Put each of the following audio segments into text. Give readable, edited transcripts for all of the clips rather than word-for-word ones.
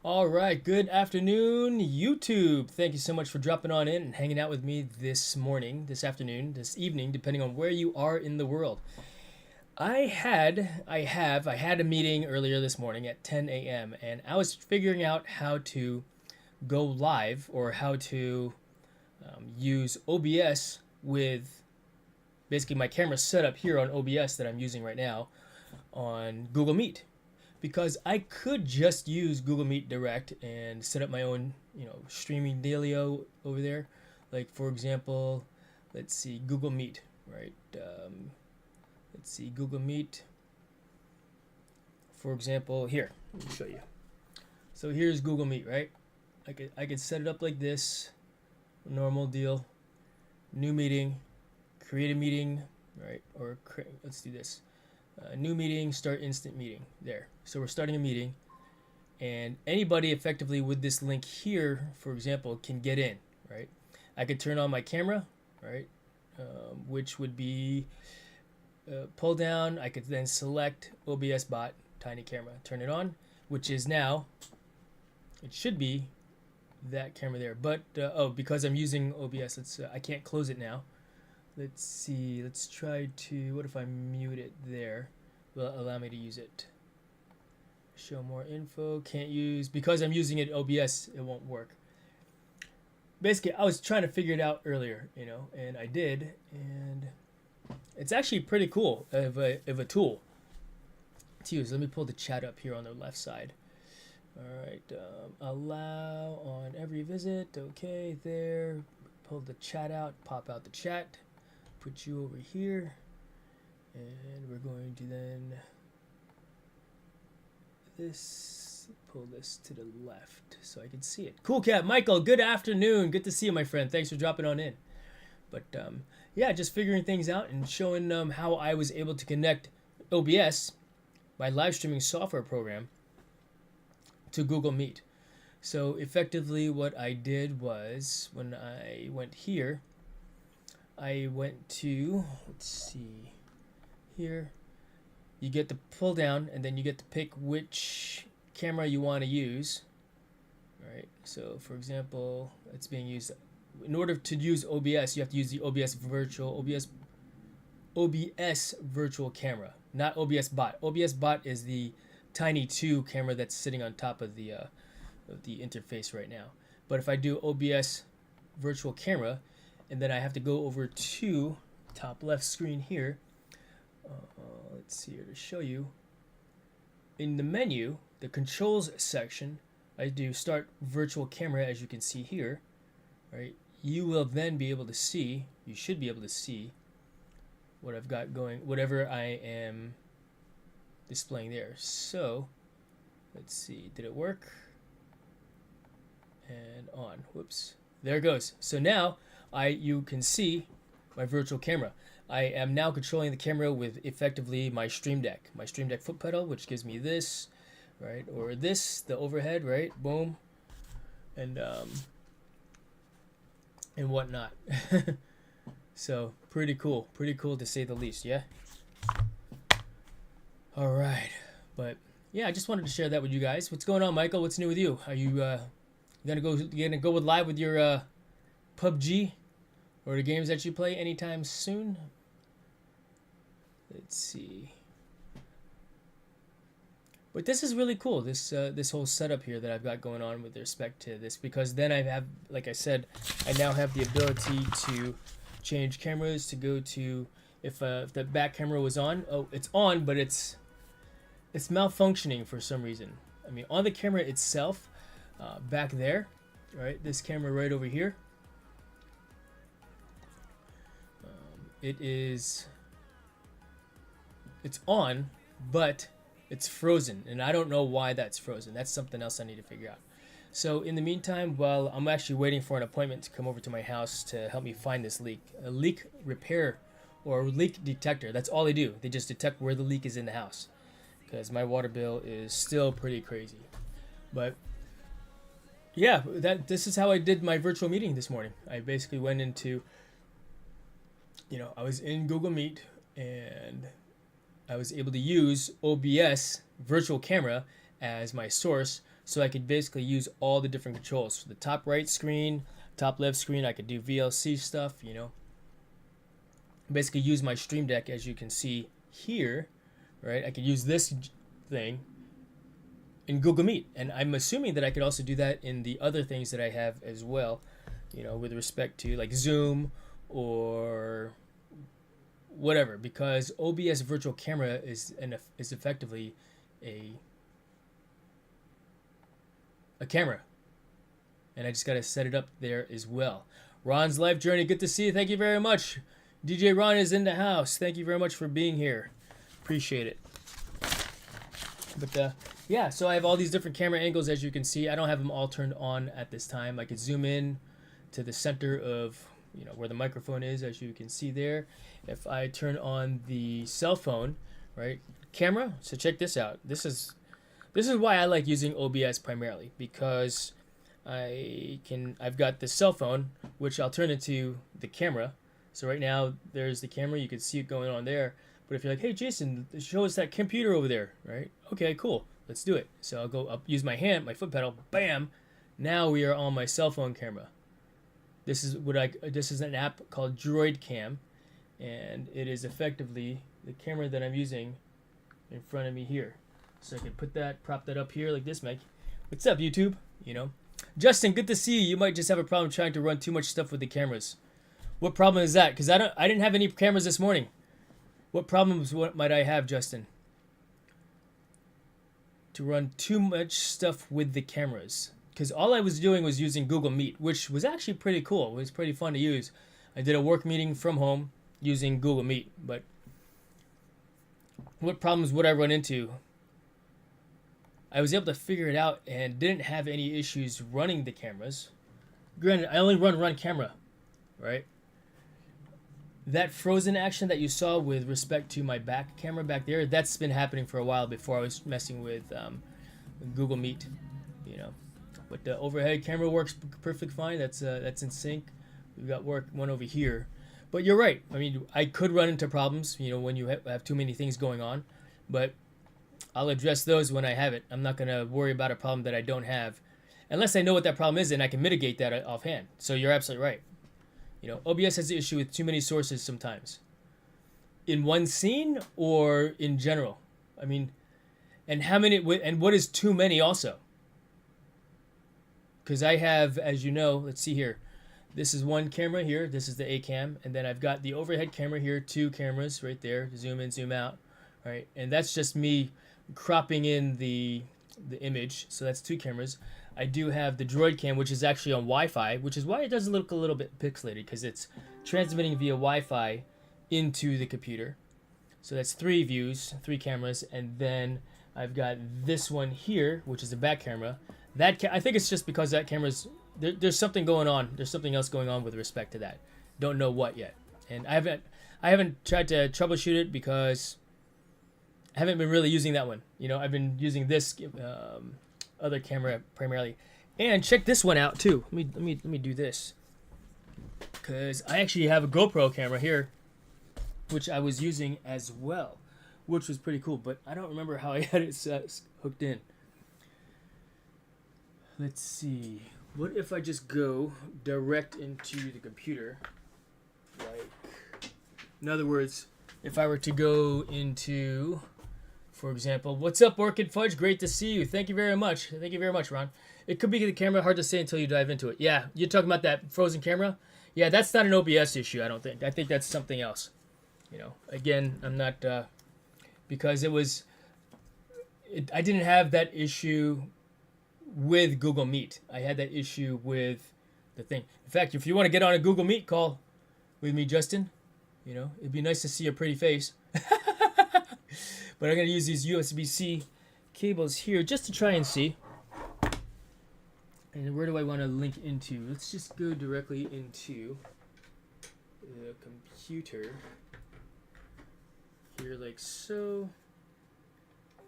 All right, good afternoon, YouTube. Thank you so much for dropping on in and hanging out with me this morning, this afternoon, this evening, depending on where you are in the world. I had a meeting earlier this morning at 10 a.m. and I was figuring out how to go live or how to use OBS with basically my camera set up here on OBS that I'm using right now on Google Meet. Because I could just use Google Meet Direct and set up my own, streaming dealio over there. Like, for example, let's see, Google Meet, right? Let's see, Google Meet. For example, here, let me show you. So here's Google Meet, right? I could set it up like this, normal deal, new meeting, create a meeting, right? Or let's do this. New meeting, start instant meeting. There. So we're starting a meeting, and anybody effectively with this link here, for example, can get in, right? I could turn on my camera, right? Which would be pull down. I could then select OBS bot, tiny camera, turn it on, which is now, it should be that camera there. But, because I'm using OBS, I can't close it now. Let's see, let's try to, what if I mute it there? Will it allow me to use it? Show more info, can't use, because I'm using it OBS, it won't work. Basically, I was trying to figure it out earlier, and I did, and it's actually pretty cool of a tool to use. Let me pull the chat up here on the left side. All right, allow on every visit, okay, there. Pull the chat out, pop out the chat. Put you over here, and we're going to then pull this to the left so I can see it. Cool cat Michael, good afternoon, good to see you, my friend. Thanks for dropping on in. But yeah, just figuring things out and showing how I was able to connect OBS, my live streaming software program, to Google Meet. So effectively what I did was, when I went here, I went to, let's see, here, you get to pull down and then you get to pick which camera you want to use, right? So for example, it's being used, in order to use OBS, you have to use the OBS virtual camera, not OBS bot. OBS bot is the Tiny 2 camera that's sitting on top of the interface right now. But if I do OBS virtual camera, and then I have to go over to top left screen here. Let's see here to show you. In the menu, the controls section, I do start virtual camera, as you can see here, right? You will then be able to see, you should be able to see what I've got going, whatever I am displaying there. So, let's see, did it work? And on, whoops. There it goes. So now, you can see my virtual camera. I am now controlling the camera with effectively my Stream Deck foot pedal, which gives me this, right, or this, the overhead, right, boom, and whatnot. So pretty cool to say the least, yeah. All right, but yeah, I just wanted to share that with you guys. What's going on, Michael? What's new with you? Are you gonna go with live with your PUBG? Or the games that you play anytime soon? Let's see. But this is really cool, this whole setup here that I've got going on with respect to this, because then I have, like I said, I now have the ability to change cameras, to go to, if the back camera was on, oh, it's on, but it's malfunctioning for some reason. I mean, on the camera itself, back there, right, this camera right over here, it's on, but it's frozen, and I don't know why that's frozen. That's something else I need to figure out. So in the meantime, while I'm actually waiting for an appointment to come over to my house to help me find this leak, a leak repair or leak detector, that's all they do. They just detect where the leak is in the house, because my water bill is still pretty crazy. But yeah, this is how I did my virtual meeting this morning. I basically went into, I was in Google Meet, and I was able to use OBS virtual camera as my source so I could basically use all the different controls. So the top right screen, top left screen, I could do VLC stuff, you know. Basically use my Stream Deck, as you can see here, right? I could use this thing in Google Meet, and I'm assuming that I could also do that in the other things that I have as well, you know, with respect to like Zoom or whatever, because OBS virtual camera is effectively a camera, and I just got to set it up there as well. Ron's life journey, good to see you. Thank you very much. DJ Ron is in the house. Thank you very much for being here. Appreciate it. But yeah, so I have all these different camera angles, as you can see. I don't have them all turned on at this time. I could zoom in to the center of, you know, where the microphone is, as you can see there. If I turn on the cell phone, right, camera, so check this out. This is why I like using OBS primarily, because I've got the cell phone, which I'll turn into the camera. So right now there's the camera, you can see it going on there. But if you're like, hey Jason, show us that computer over there, right? Okay, cool, let's do it. So I'll go up, use my hand, my foot pedal, bam. Now we are on my cell phone camera. This is an app called Droid Cam, and it is effectively the camera that I'm using in front of me here. So I can prop that up here like this, Mike. What's up, YouTube? You know, Justin, good to see you. You might just have a problem trying to run too much stuff with the cameras. What problem is that? Because I didn't have any cameras this morning. What problems might I have, Justin? To run too much stuff with the cameras. Because all I was doing was using Google Meet, which was actually pretty cool. It was pretty fun to use. I did a work meeting from home using Google Meet. But what problems would I run into? I was able to figure it out and didn't have any issues running the cameras. Granted, I only run camera, right? That frozen action that you saw with respect to my back camera back there, that's been happening for a while before I was messing with Google Meet, you know. But the overhead camera works perfectly fine. That's in sync. We've got one over here. But you're right. I mean, I could run into problems, you know, when you have too many things going on. But I'll address those when I have it. I'm not going to worry about a problem that I don't have, unless I know what that problem is and I can mitigate that offhand. So you're absolutely right. You know, OBS has the issue with too many sources sometimes. In one scene or in general? I mean, and how many, and what is too many also? Because I have, as you know, let's see here. This is one camera here. This is the A cam. And then I've got the overhead camera here, 2 cameras right there. Zoom in, zoom out. Right? And that's just me cropping in the image. So that's 2 cameras. I do have the Droid Cam, which is actually on Wi-Fi, which is why it does look a little bit pixelated, because it's transmitting via Wi-Fi into the computer. So that's 3 views, 3 cameras, and then I've got this one here, which is the back camera. I think it's just because that camera's there's something going on. There's something else going on with respect to that. Don't know what yet, and I haven't tried to troubleshoot it because I haven't been really using that one. You know, I've been using this other camera primarily. And check this one out too. Let me do this, because I actually have a GoPro camera here, which I was using as well, which was pretty cool. But I don't remember how I had it hooked in. Let's see. What if I just go direct into the computer? Like, in other words, if I were to go into, for example, what's up, Orchid Fudge? Great to see you. Thank you very much. Thank you very much, Ron. It could be the camera, hard to say until you dive into it. Yeah, you're talking about that frozen camera? Yeah, that's not an OBS issue, I don't think. I think that's something else. You know, again, I'm not, because I didn't have that issue with Google Meet. I had that issue with the thing. In fact, if you want to get on a Google Meet call with me, Justin, you know, it'd be nice to see your pretty face. But I'm going to use these USB-C cables here just to try and see. And where do I want to link into? Let's just go directly into the computer. Here, like so.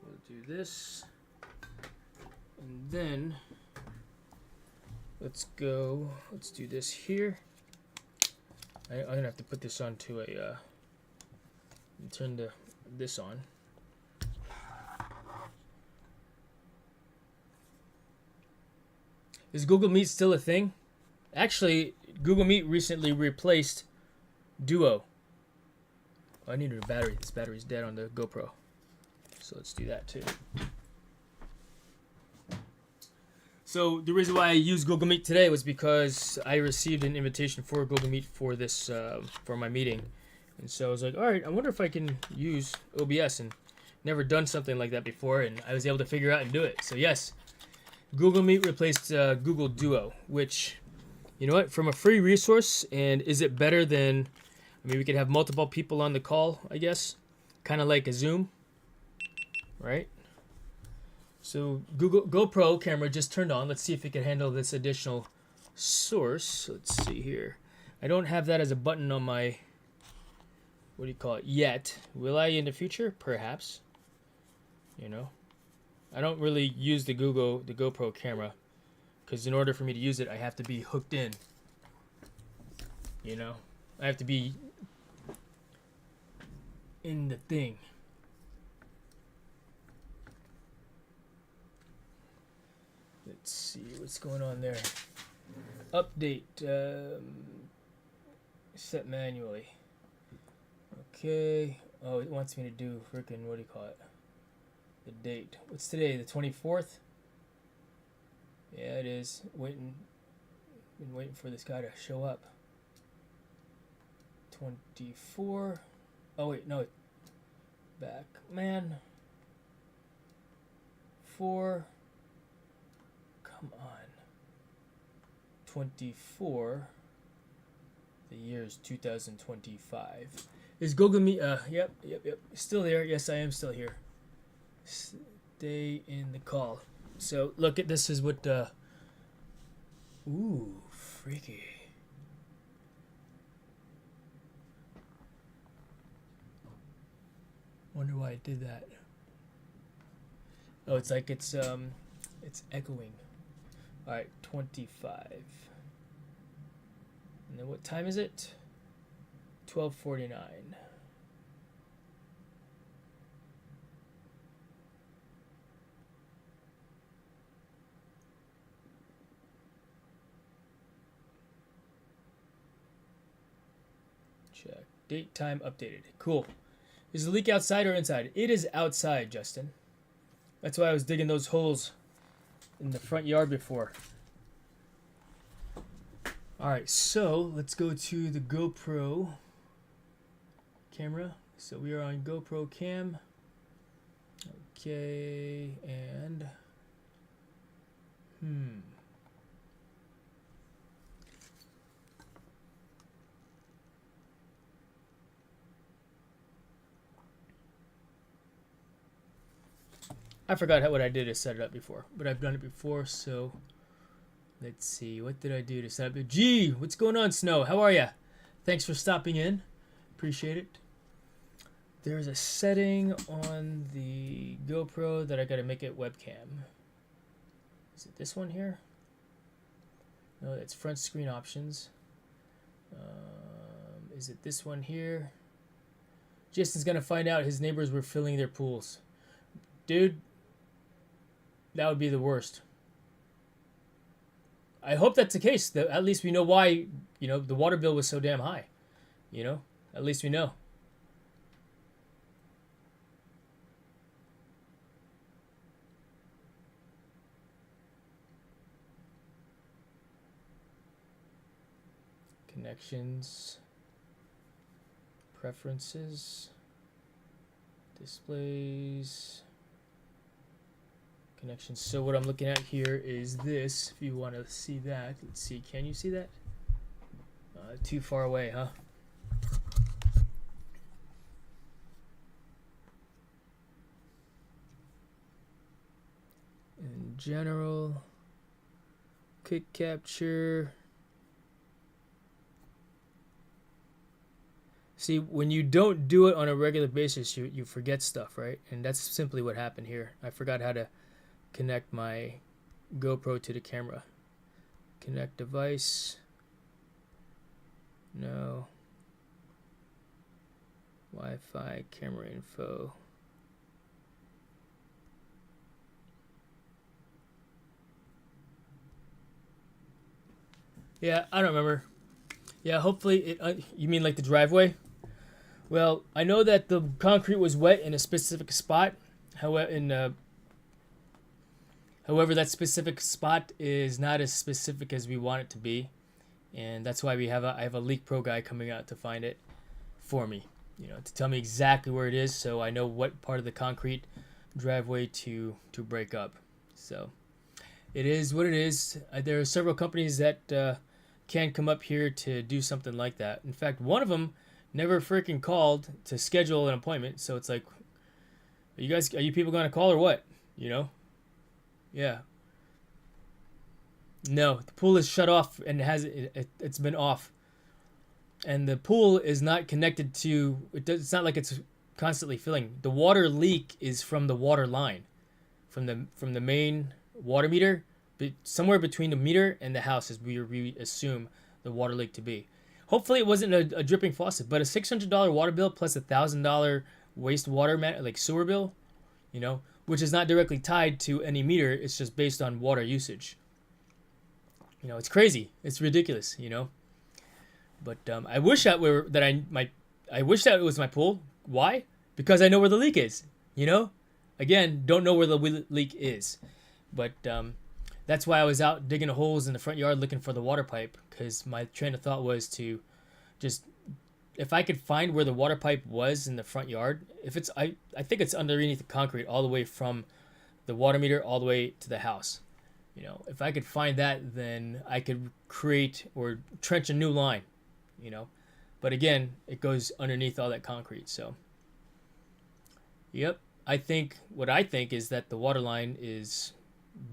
We'll do this. And then, let's do this here. I'm going to have to put this onto a, turn this on. Is Google Meet still a thing? Actually, Google Meet recently replaced Duo. Oh, I need a battery. This battery's dead on the GoPro. So let's do that too. So the reason why I used Google Meet today was because I received an invitation for Google Meet for this for my meeting, and so I was like, all right, I wonder if I can use OBS, and never done something like that before, and I was able to figure out and do it. So yes, Google Meet replaced Google Duo, which, you know what, from a free resource, and is it better than? I mean, we could have multiple people on the call, I guess, kind of like a Zoom, right? So GoPro camera just turned on. Let's see if it can handle this additional source. Let's see here. I don't have that as a button on my, what do you call it, yet. Will I in the future? Perhaps. You know, I don't really use the GoPro camera, because in order for me to use it, I have to be hooked in. You know, I have to be in the thing. Let's see what's going on there. Update. Set manually. Okay. Oh, it wants me to do freaking, what do you call it? The date. What's today? The 24th? Yeah, it is. Been waiting for this guy to show up. 24. Oh wait, no. Back. Man. 4. Come on. 24. The year is 2025. Is Google Meet? Yep. Still there. Yes, I am still here. Stay in the call. So look at this. Is what. Ooh, freaky. Wonder why it did that. Oh, it's like it's echoing. All right, 25. And then what time is it? 12:49. Check. Date, time updated. Cool. Is the leak outside or inside? It is outside, Justin. That's why I was digging those holes in the front yard before. Alright, so let's go to the GoPro camera. So we are on GoPro cam. Okay, and I forgot what I did to set it up before, but I've done it before, so let's see. What did I do to set up? Gee, what's going on, Snow? How are ya? Thanks for stopping in. Appreciate it. There's a setting on the GoPro that I gotta make it webcam. Is it this one here? No, that's front screen options. Is it this one here? Jason's gonna find out his neighbors were filling their pools. Dude, that would be the worst. I hope that's the case. At least we know why, you know, the water bill was so damn high. You know, at least we know. Connections, preferences, displays, connections. So what I'm looking at here is this. If you want to see that, let's see. Can you see that? Too far away, huh? In general, quick capture. See, when you don't do it on a regular basis, you forget stuff, right? And that's simply what happened here. I forgot how to connect my GoPro to the camera. Connect device. No. Wi-Fi, camera info. Yeah, I don't remember. Yeah, hopefully it. You mean like the driveway? Well, I know that the concrete was wet in a specific spot. However, that specific spot is not as specific as we want it to be, and that's why I have a Leak Pro guy coming out to find it for me. You know, to tell me exactly where it is, so I know what part of the concrete driveway to break up. So it is what it is. There are several companies that can come up here to do something like that. In fact, one of them never freaking called to schedule an appointment. So it's like, are you people gonna call or what? You know? Yeah. No, the pool is shut off and it's been off, and the pool is not connected to. It's not like it's constantly filling. The water leak is from the water line, from the main water meter, but somewhere between the meter and the house is where we assume the water leak to be. Hopefully, it wasn't a dripping faucet, but a $600 water bill plus $1,000 wastewater like sewer bill, you know, which is not directly tied to any meter. It's just based on water usage. You know, it's crazy. It's ridiculous. You know, but I wish I wish that it was my pool. Why? Because I know where the leak is. You know, again, don't know where the leak is, but that's why I was out digging holes in the front yard looking for the water pipe. Because my train of thought was to just, if I could find where the water pipe was in the front yard, if it's I think it's underneath the concrete all the way from the water meter all the way to the house. You know, if I could find that, then I could create or trench a new line, you know. But again, it goes underneath all that concrete. So, yep. What I think is that the water line is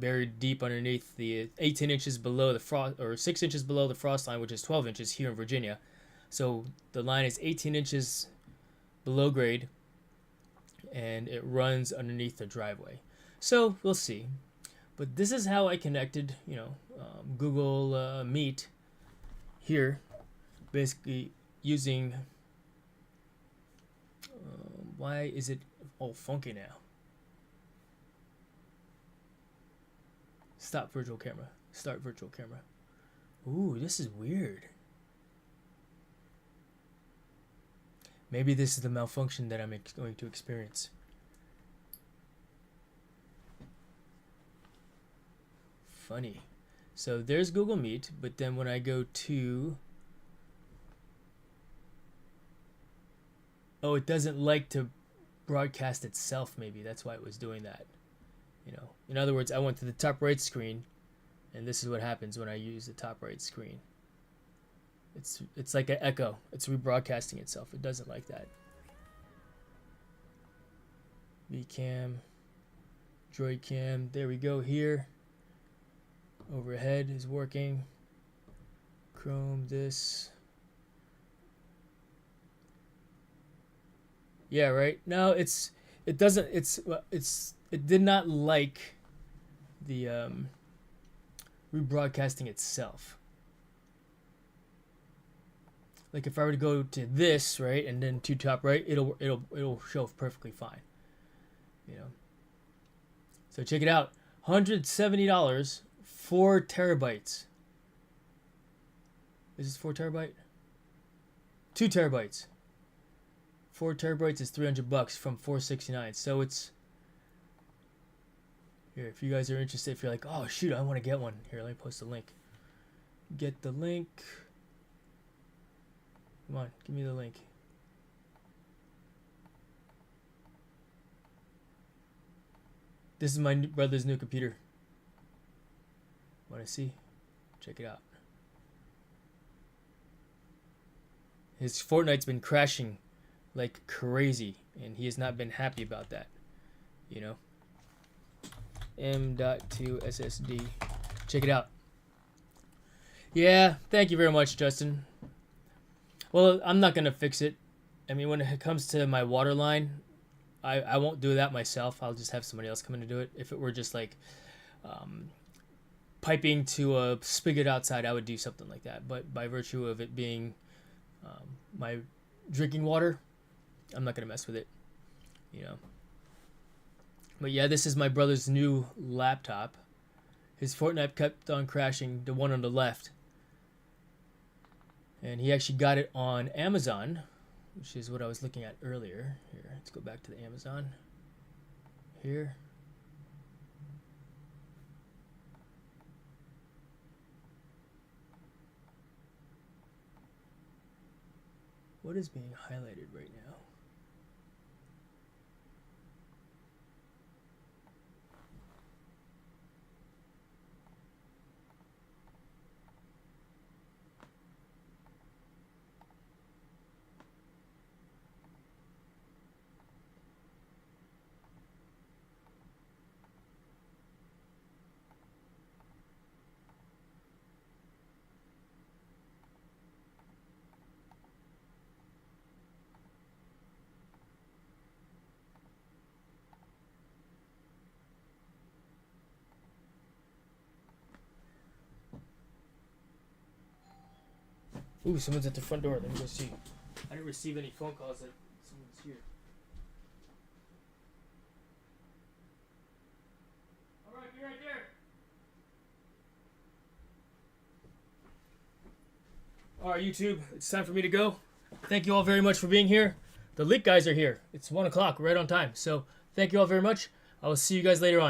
buried deep underneath the 18 inches below the frost, or 6 inches below the frost line, which is 12 inches here in Virginia. So the line is 18 inches below grade, and it runs underneath the driveway. So we'll see. But this is how I connected, you know, Google Meet here, basically using. Why is it all funky now? Stop virtual camera. Start virtual camera. Ooh, this is weird. Maybe this is the malfunction that I'm going to experience. Funny. So there's Google Meet, but then when I go to... Oh, it doesn't like to broadcast itself, maybe. That's why it was doing that. You know, in other words, I went to the top right screen, and this is what happens when I use the top right screen. It's like an echo. It's rebroadcasting itself. It doesn't like that. Vcam, Droid Cam. There we go. Here, overhead is working. Chrome this. Yeah, right. No, it doesn't. It did not like the rebroadcasting itself. Like if I were to go to this, right, and then to top right, it'll show perfectly fine. You know. So check it out. $170, 4 terabytes. Is this 4 terabyte? 2 terabytes. 4 terabytes is $300 from $469. So it's here. If you guys are interested, if you're like, oh shoot, I want to get one. Here, let me post a link. Get the link. Come on, give me the link. This is my brother's new computer. Want to see? Check it out. His Fortnite's been crashing like crazy, and he has not been happy about that. You know? M.2 SSD. Check it out. Yeah, thank you very much, Justin. Well, I'm not going to fix it. I mean, when it comes to my water line, I won't do that myself. I'll just have somebody else come in to do it. If it were just like piping to a spigot outside, I would do something like that. But by virtue of it being my drinking water, I'm not going to mess with it. You know. But yeah, this is my brother's new laptop. His Fortnite kept on crashing, the one on the left. And he actually got it on Amazon, which is what I was looking at earlier. Here, let's go back to the Amazon. Here. What is being highlighted right now? Ooh, someone's at the front door. Let me go see. I didn't receive any phone calls that someone's here. All right, be right there. All right, YouTube, it's time for me to go. Thank you all very much for being here. The leak guys are here. It's 1 o'clock, right on time. So thank you all very much. I will see you guys later on.